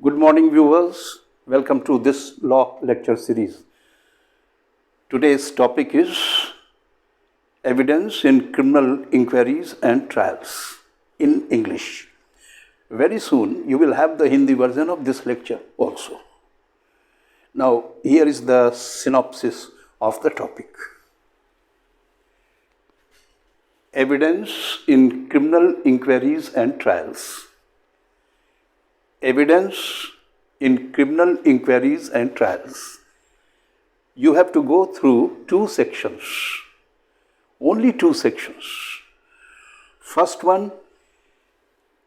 Good morning, viewers. Welcome to this law lecture series. Today's topic is evidence in criminal inquiries and trials in English. Very soon you will have the Hindi version of this lecture also. Now, here is the synopsis of the topic. Evidence in criminal inquiries and trials. Evidence in criminal inquiries and trials. You have to go through two sections, only two sections. First one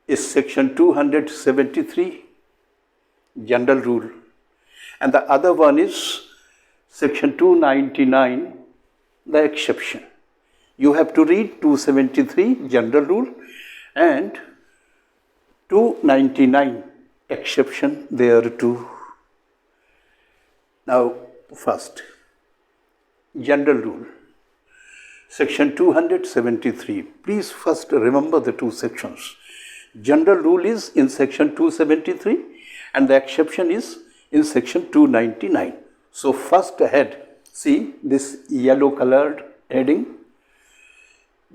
is section 273, general rule, and the other one is section 299, the exception. You have to read 273, general rule, and 299, exception there too. Now, first, general rule. Section 273. Please first remember the two sections. General rule is in section 273 and the exception is in section 299. So, first head, see this yellow colored heading,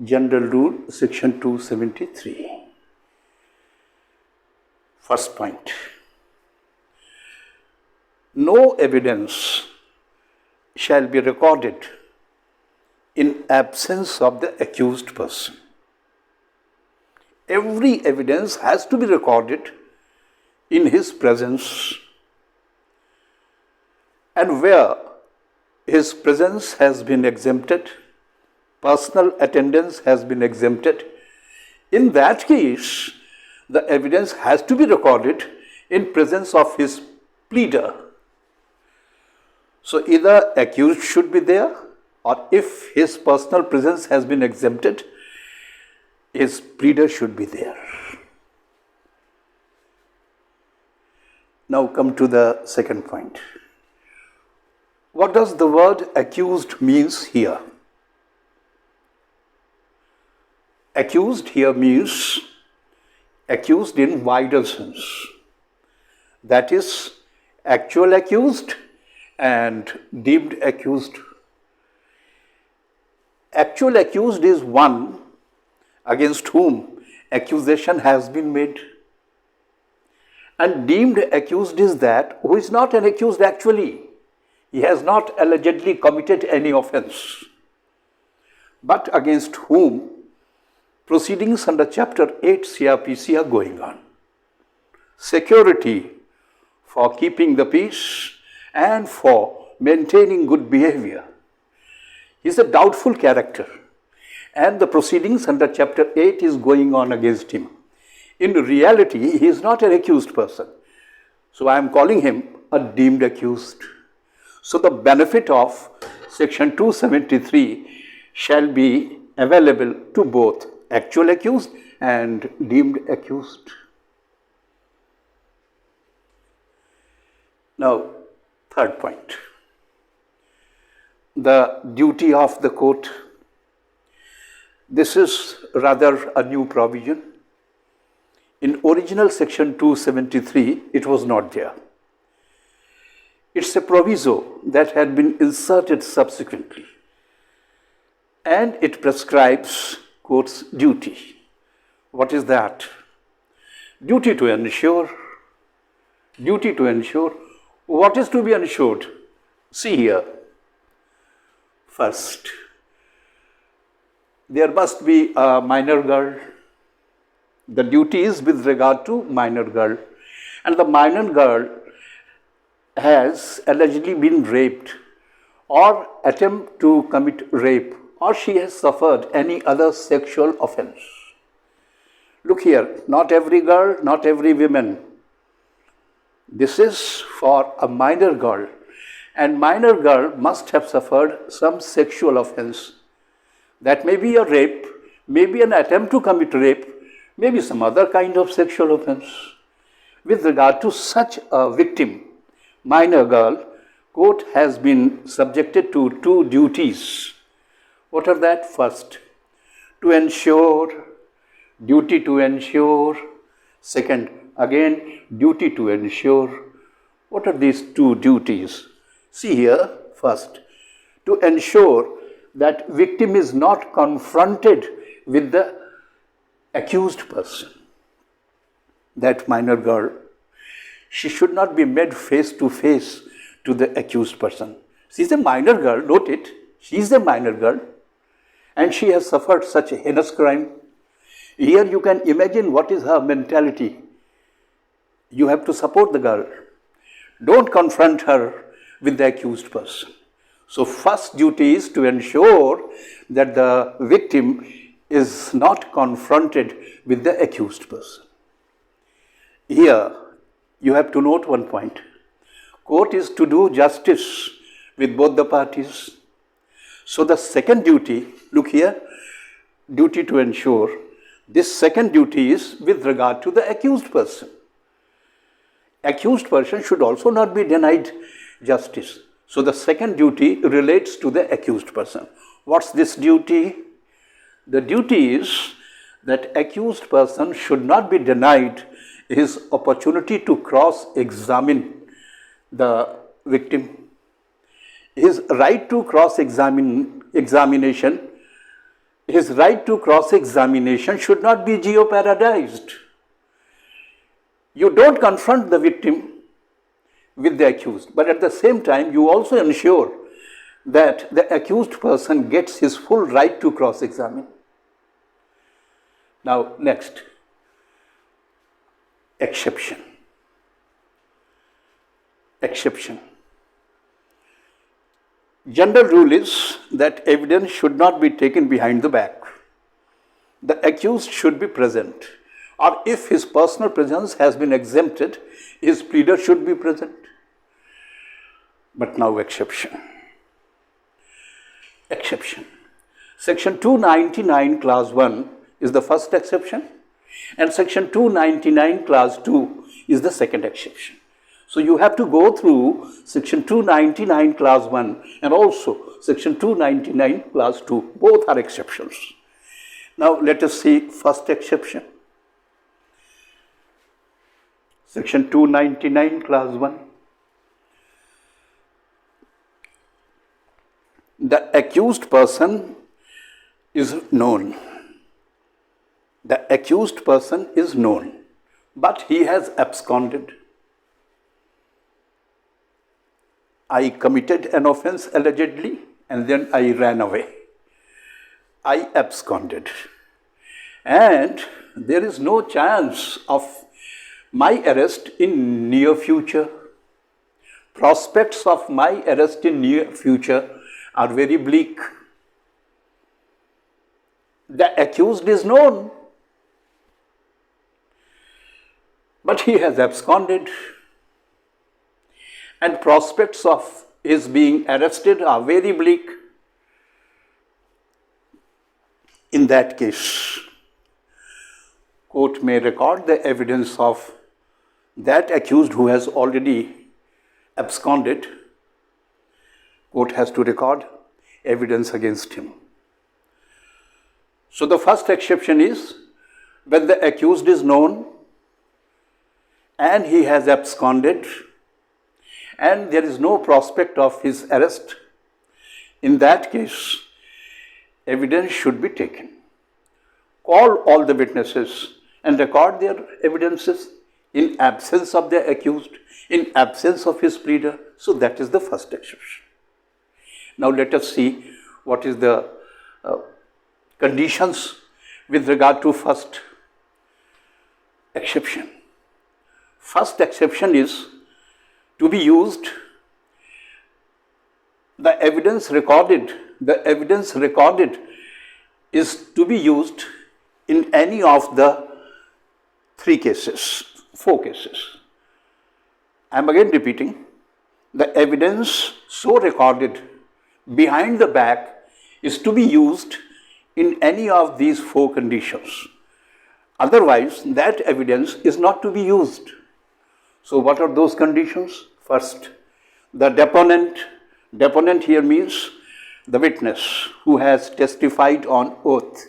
general rule, section 273. First point, no evidence shall be recorded in absence of the accused person. Every evidence has to be recorded in his presence, and where his presence has been exempted, personal attendance has been exempted, in that case, the evidence has to be recorded in presence of his pleader. So either accused should be there, or if his personal presence has been exempted, his pleader should be there. Now come to the second point. What does the word accused means here? Accused here means accused in wider sense. That is, actual accused and deemed accused. Actual accused is one against whom accusation has been made. And deemed accused is that who is not an accused actually. He has not allegedly committed any offense, but against whom proceedings under Chapter 8 CRPC are going on. Security for keeping the peace and for maintaining good behavior. He is a doubtful character, and the proceedings under Chapter 8 is going on against him. In reality, he is not an accused person. So I am calling him a deemed accused. So the benefit of Section 273 shall be available to both actual accused and deemed accused. Now, third point, the duty of the court. This is rather a new provision. In original section 273, it was not there. It's a proviso that had been inserted subsequently, and it prescribes court's duty. What is that? Duty to ensure. Duty to ensure. What is to be ensured? See here. First, there must be a minor girl. The duty is with regard to minor girl. And the minor girl has allegedly been raped or attempt to commit rape, or she has suffered any other sexual offense. Look here, not every girl, not every woman. This is for a minor girl, and minor girl must have suffered some sexual offense. That may be a rape, maybe an attempt to commit rape, maybe some other kind of sexual offense. With regard to such a victim, minor girl, court has been subjected to two duties. What are that? First, to ensure, duty to ensure. Second, Again, duty to ensure. What are these two duties? See here, first, to ensure that victim is not confronted with the accused person. That minor girl, she should not be made face to face to the accused person. She is a minor girl, note it. She is a minor girl and she has suffered such a heinous crime. Here you can imagine what is her mentality. You have to support the girl. Don't confront her with the accused person. So first duty is to ensure that the victim is not confronted with the accused person. Here you have to note one point. Court is to do justice with both the parties. So the second duty, look here, duty to ensure, this second duty is with regard to the accused person. Accused person should also not be denied justice. So the second duty relates to the accused person. What's this duty? The duty is that accused person should not be denied his opportunity to cross-examine the victim. His right to cross-examination, his right to cross-examination should not be jeopardized. You don't confront the victim with the accused, but at the same time you also ensure that the accused person gets his full right to cross-examine. Now next, exception. Exception. General rule is that evidence should not be taken behind the back. The accused should be present, or if his personal presence has been exempted, his pleader should be present. But now exception. Exception. Section 299 clause 1 is the first exception and section 299 clause 2 is the second exception. So you have to go through section 299 clause 1 and also section 299 clause 2. Both are exceptions. Now let us see first exception. Section 299 clause 1. The accused person is known. The accused person is known, but he has absconded. I committed an offense allegedly and then I ran away. I absconded. And there is no chance of my arrest in near future. Prospects of my arrest in near future are very bleak. The accused is known, but he has absconded. And prospects of his being arrested are very bleak. In that case, court may record the evidence of that accused who has already absconded. Court has to record evidence against him. So the first exception is when the accused is known and he has absconded and there is no prospect of his arrest. In that case, evidence should be taken. Call all the witnesses and record their evidences in absence of the accused, in absence of his pleader. So that is the first exception. Now let us see what is the conditions with regard to first exception. First exception is to be used, the evidence recorded is to be used in any of the four cases. I am again repeating, the evidence so recorded behind the back is to be used in any of these four conditions. Otherwise, that evidence is not to be used. So what are those conditions? First, the deponent. Deponent here means the witness who has testified on oath.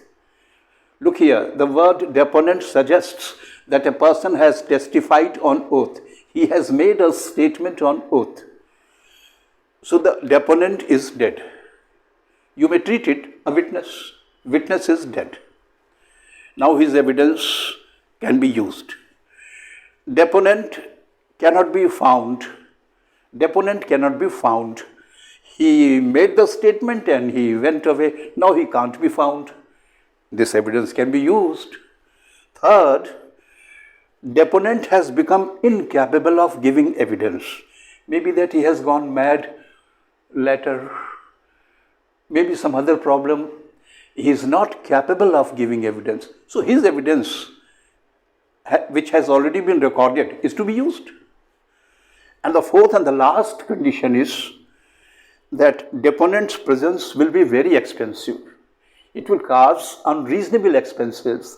Look here, the word deponent suggests that a person has testified on oath. He has made a statement on oath. So the deponent is dead. You may treat it a witness. Witness is dead. Now his evidence can be used. Deponent cannot be found. Deponent cannot be found. He made the statement and he went away. Now he can't be found. This evidence can be used. Third, deponent has become incapable of giving evidence. Maybe that he has gone mad later. Maybe some other problem. He is not capable of giving evidence. So his evidence, which has already been recorded, is to be used. And the fourth and the last condition is that deponent's presence will be very expensive. It will cause unreasonable expenses,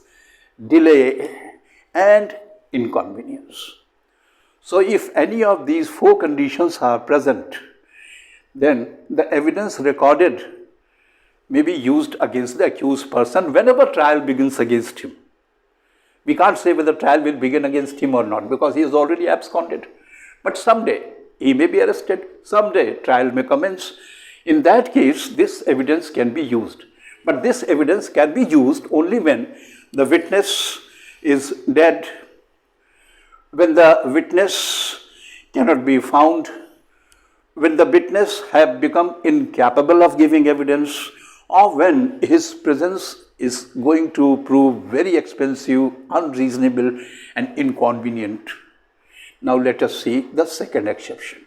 delay, and inconvenience. So if any of these four conditions are present, then the evidence recorded may be used against the accused person whenever trial begins against him. We can't say whether trial will begin against him or not because he is already absconded. But someday he may be arrested, someday trial may commence. In that case, this evidence can be used. But this evidence can be used only when the witness is dead, when the witness cannot be found, when the witness have become incapable of giving evidence, or when his presence is going to prove very expensive, unreasonable, and inconvenient. Now let us see the second exception.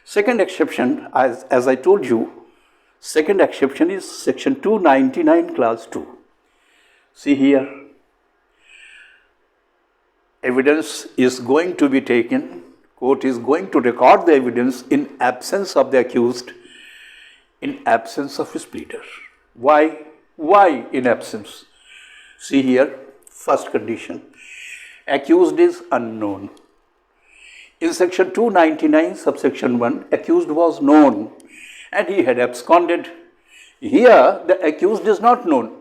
Second exception, as I told you, second exception is section 299 clause 2. See here, evidence is going to be taken, court is going to record the evidence in absence of the accused, in absence of his pleader. Why? Why in absence? See here, first condition, accused is unknown. In section 299 subsection 1, accused was known and he had absconded. Here the accused is not known.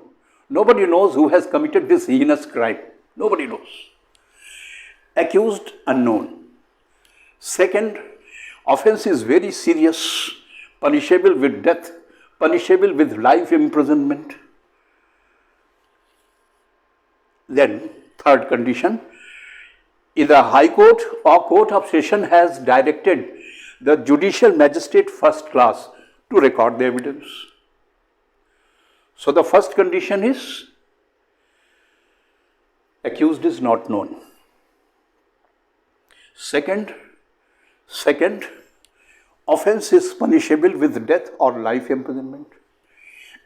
Nobody knows who has committed this heinous crime. Nobody knows. Accused unknown. Second, offense is very serious, punishable with death, punishable with life imprisonment. Then, third condition, either High Court or Court of Session has directed the Judicial Magistrate First Class to record the evidence. So the first condition is accused is not known. Second, offense is punishable with death or life imprisonment.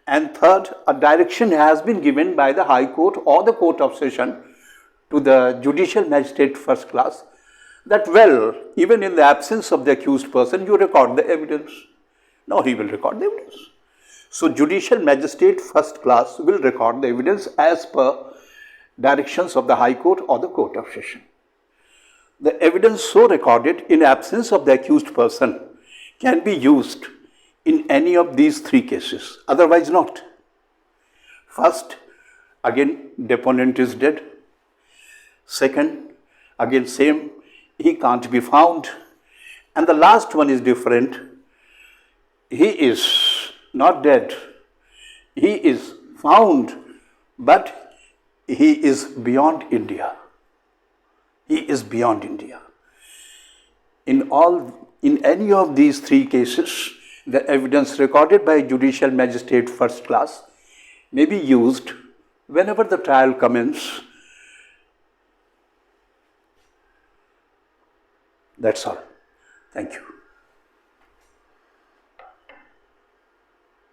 And third, a direction has been given by the High Court or the Court of Session to the Judicial Magistrate First Class that, well, even in the absence of the accused person, you record the evidence. Now he will record the evidence. So Judicial Magistrate First Class will record the evidence as per directions of the High Court or the Court of Session. The evidence so recorded in absence of the accused person can be used in any of these three cases, otherwise not. First, again, deponent is dead. Second, again same, he can't be found. And the last one is different. He is not dead. He is found, but he is beyond India. He is beyond India. In any of these three cases, the evidence recorded by Judicial Magistrate First Class may be used whenever the trial commences. That's all. Thank you.